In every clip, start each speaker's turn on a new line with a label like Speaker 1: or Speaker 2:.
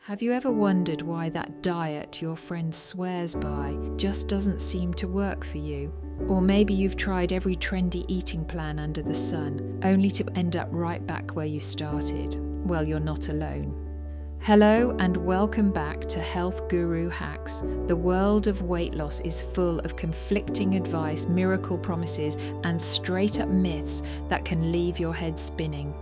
Speaker 1: Have you ever wondered why that diet your friend swears by just doesn't seem to work for you? Or maybe you've tried every trendy eating plan under the sun, only to end up right back where you started. Well, you're not alone. Hello and welcome back to Health Guru Hacks. The world of weight loss is full of conflicting advice, miracle promises, and straight-up myths that can leave your head spinning.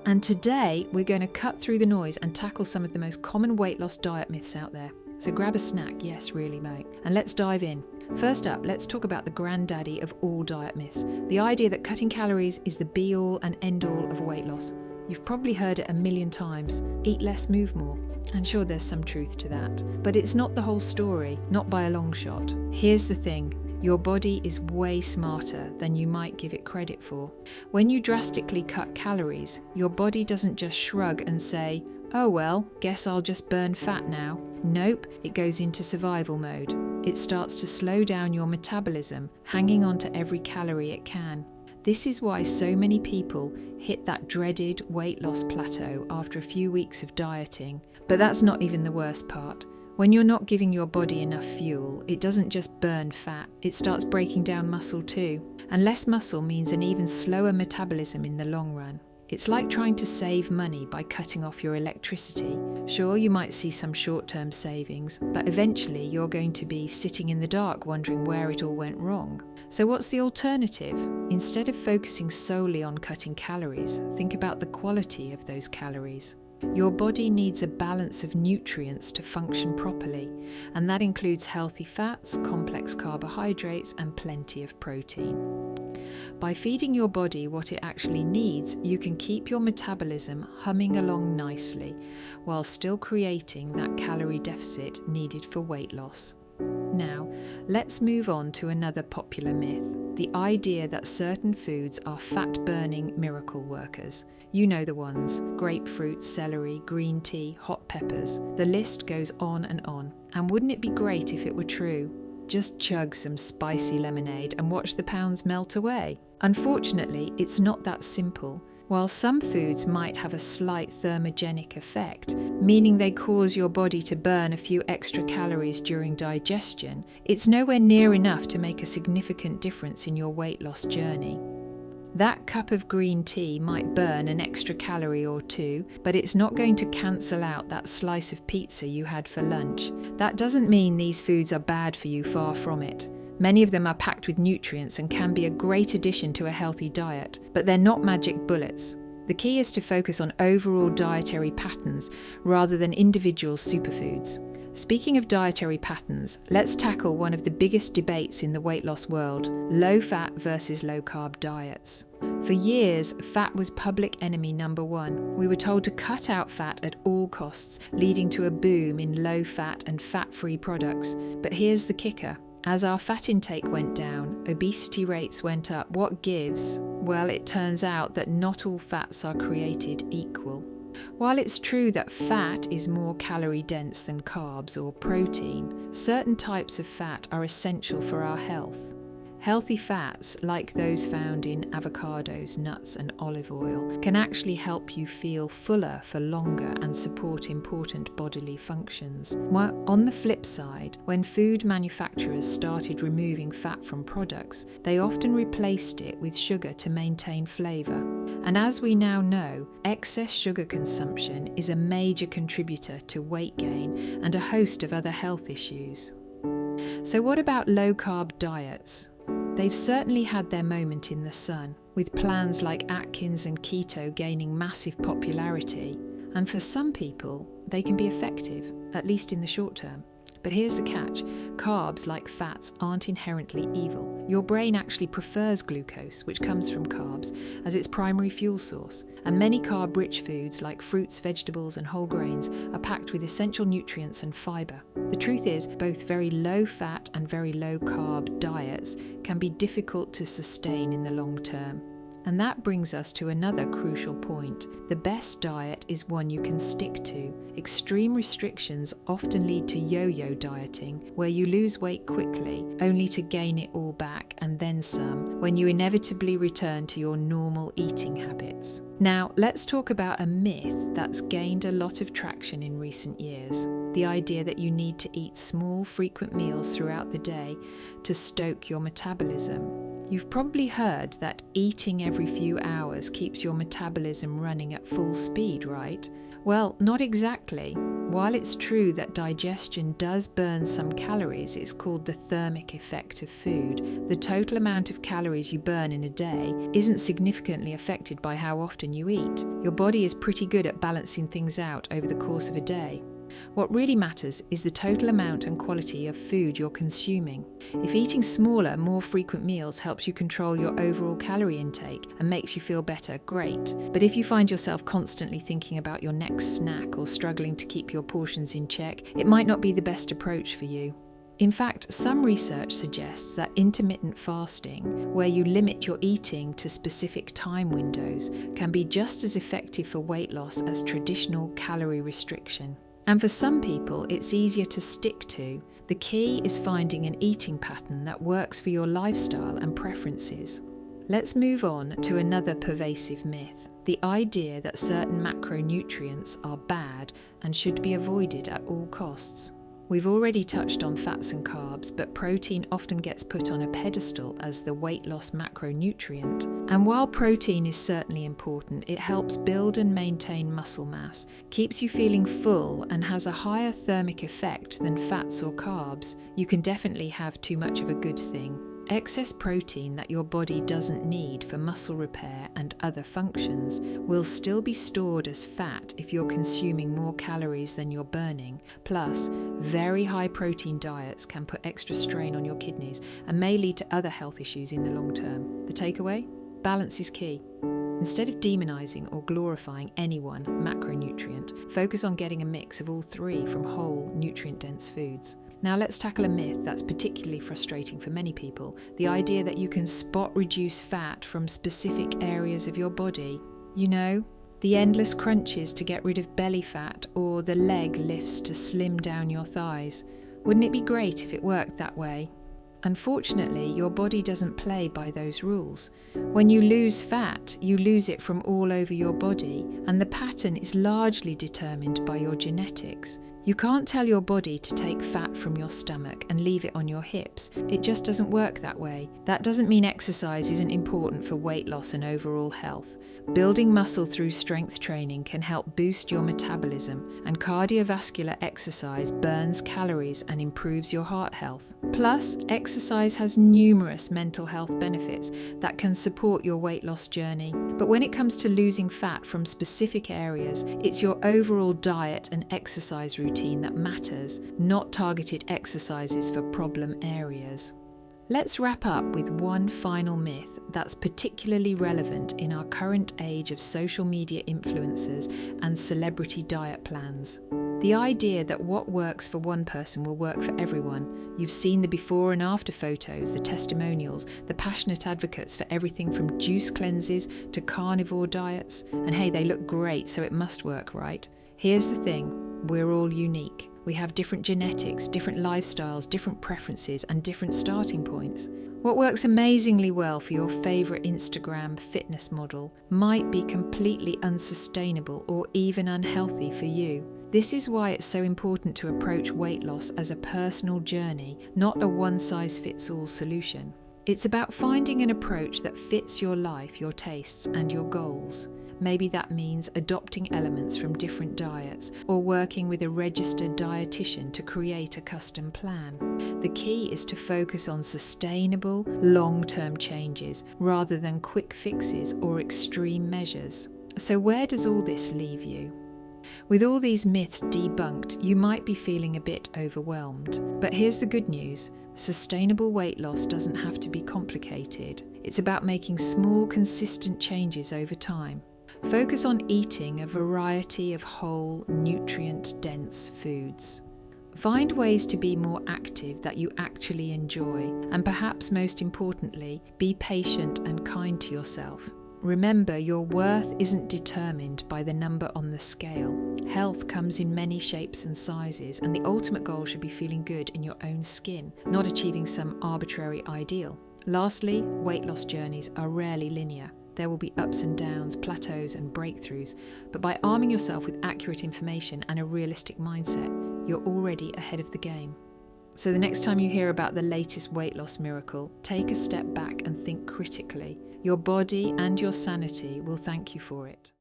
Speaker 1: And today we're going to cut through the noise and tackle some of the most common weight loss diet myths out there. So grab a snack, yes really mate, and let's dive in. First up, let's talk about the granddaddy of all diet myths, the idea that cutting calories is the be-all and end-all of weight loss. You've probably heard it a million times, eat less, move more. And sure, there's some truth to that, but it's not the whole story, not by a long shot. Here's the thing. Your body is way smarter than you might give it credit for. When you drastically cut calories, your body doesn't just shrug and say, "Oh well, guess I'll just burn fat now." Nope, it goes into survival mode. It starts to slow down your metabolism, hanging on to every calorie it can. This is why so many people hit that dreaded weight loss plateau after a few weeks of dieting. But that's not even the worst part. When you're not giving your body enough fuel, it doesn't just burn fat, it starts breaking down muscle too. And less muscle means an even slower metabolism in the long run. It's like trying to save money by cutting off your electricity. Sure, you might see some short-term savings, but eventually you're going to be sitting in the dark wondering where it all went wrong. So what's the alternative? Instead of focusing solely on cutting calories, think about the quality of those calories. Your body needs a balance of nutrients to function properly, and that includes healthy fats, complex carbohydrates, and plenty of protein. By feeding your body what it actually needs, you can keep your metabolism humming along nicely, while still creating that calorie deficit needed for weight loss. Now, let's move on to another popular myth, the idea that certain foods are fat-burning miracle workers. You know the ones: grapefruit, celery, green tea, hot peppers. The list goes on and on. And wouldn't it be great if it were true? Just chug some spicy lemonade and watch the pounds melt away. Unfortunately, it's not that simple. While some foods might have a slight thermogenic effect, meaning they cause your body to burn a few extra calories during digestion, it's nowhere near enough to make a significant difference in your weight loss journey. That cup of green tea might burn an extra calorie or two, but it's not going to cancel out that slice of pizza you had for lunch. That doesn't mean these foods are bad for you, far from it. Many of them are packed with nutrients and can be a great addition to a healthy diet, but they're not magic bullets. The key is to focus on overall dietary patterns rather than individual superfoods. Speaking of dietary patterns, let's tackle one of the biggest debates in the weight loss world: low-fat versus low-carb diets. For years, fat was public enemy number one. We were told to cut out fat at all costs, leading to a boom in low-fat and fat-free products. But here's the kicker. As our fat intake went down, obesity rates went up. What gives? Well, it turns out that not all fats are created equal. While it's true that fat is more calorie dense than carbs or protein, certain types of fat are essential for our health. Healthy fats, like those found in avocados, nuts, and olive oil, can actually help you feel fuller for longer and support important bodily functions. While on the flip side, when food manufacturers started removing fat from products, they often replaced it with sugar to maintain flavour. And as we now know, excess sugar consumption is a major contributor to weight gain and a host of other health issues. So what about low-carb diets? They've certainly had their moment in the sun, with plans like Atkins and keto gaining massive popularity. And for some people, they can be effective, at least in the short term. But here's the catch: carbs, like fats, aren't inherently evil. Your brain actually prefers glucose, which comes from carbs, as its primary fuel source. And many carb-rich foods, like fruits, vegetables, and whole grains, are packed with essential nutrients and fibre. The truth is, both very low-fat and very low-carb diets can be difficult to sustain in the long term. And that brings us to another crucial point. The best diet is one you can stick to. Extreme restrictions often lead to yo-yo dieting, where you lose weight quickly, only to gain it all back and then some, when you inevitably return to your normal eating habits. Now, let's talk about a myth that's gained a lot of traction in recent years. The idea that you need to eat small, frequent meals throughout the day to stoke your metabolism. You've probably heard that eating every few hours keeps your metabolism running at full speed, right? Well, not exactly. While it's true that digestion does burn some calories, it's called the thermic effect of food. The total amount of calories you burn in a day isn't significantly affected by how often you eat. Your body is pretty good at balancing things out over the course of a day. What really matters is the total amount and quality of food you're consuming. If eating smaller, more frequent meals helps you control your overall calorie intake and makes you feel better, great. But if you find yourself constantly thinking about your next snack or struggling to keep your portions in check, it might not be the best approach for you. In fact, some research suggests that intermittent fasting, where you limit your eating to specific time windows, can be just as effective for weight loss as traditional calorie restriction. And for some people, it's easier to stick to. The key is finding an eating pattern that works for your lifestyle and preferences. Let's move on to another pervasive myth, the idea that certain macronutrients are bad and should be avoided at all costs. We've already touched on fats and carbs, but protein often gets put on a pedestal as the weight loss macronutrient. And while protein is certainly important, it helps build and maintain muscle mass, keeps you feeling full, and has a higher thermic effect than fats or carbs. You can definitely have too much of a good thing. Excess protein that your body doesn't need for muscle repair and other functions will still be stored as fat if you're consuming more calories than you're burning. Plus, very high protein diets can put extra strain on your kidneys and may lead to other health issues in the long term. The takeaway? Balance is key. Instead of demonizing or glorifying any one macronutrient, focus on getting a mix of all three from whole, nutrient-dense foods. Now let's tackle a myth that's particularly frustrating for many people, the idea that you can spot reduce fat from specific areas of your body. You know, the endless crunches to get rid of belly fat or the leg lifts to slim down your thighs. Wouldn't it be great if it worked that way? Unfortunately, your body doesn't play by those rules. When you lose fat, you lose it from all over your body, and the pattern is largely determined by your genetics. You can't tell your body to take fat from your stomach and leave it on your hips. It just doesn't work that way. That doesn't mean exercise isn't important for weight loss and overall health. Building muscle through strength training can help boost your metabolism, and cardiovascular exercise burns calories and improves your heart health. Plus, exercise has numerous mental health benefits that can support your weight loss journey. But when it comes to losing fat from specific areas, it's your overall diet and exercise routine that matters, not targeted exercises for problem areas. Let's wrap up with one final myth that's particularly relevant in our current age of social media influencers and celebrity diet plans. The idea that what works for one person will work for everyone. You've seen the before and after photos, the testimonials, the passionate advocates for everything from juice cleanses to carnivore diets. And hey, they look great, so it must work, right? Here's the thing, we're all unique. We have different genetics, different lifestyles, different preferences, and different starting points. What works amazingly well for your favourite Instagram fitness model might be completely unsustainable or even unhealthy for you. This is why it's so important to approach weight loss as a personal journey, not a one-size-fits-all solution. It's about finding an approach that fits your life, your tastes, and your goals. Maybe that means adopting elements from different diets or working with a registered dietitian to create a custom plan. The key is to focus on sustainable, long-term changes rather than quick fixes or extreme measures. So where does all this leave you? With all these myths debunked, you might be feeling a bit overwhelmed. But here's the good news. Sustainable weight loss doesn't have to be complicated. It's about making small, consistent changes over time. Focus on eating a variety of whole, nutrient-dense foods. Find ways to be more active that you actually enjoy, and perhaps most importantly, be patient and kind to yourself. Remember, your worth isn't determined by the number on the scale. Health comes in many shapes and sizes, and the ultimate goal should be feeling good in your own skin, not achieving some arbitrary ideal. Lastly, weight loss journeys are rarely linear. There will be ups and downs, plateaus and breakthroughs, but by arming yourself with accurate information and a realistic mindset, you're already ahead of the game. So the next time you hear about the latest weight loss miracle, take a step back and think critically. Your body and your sanity will thank you for it.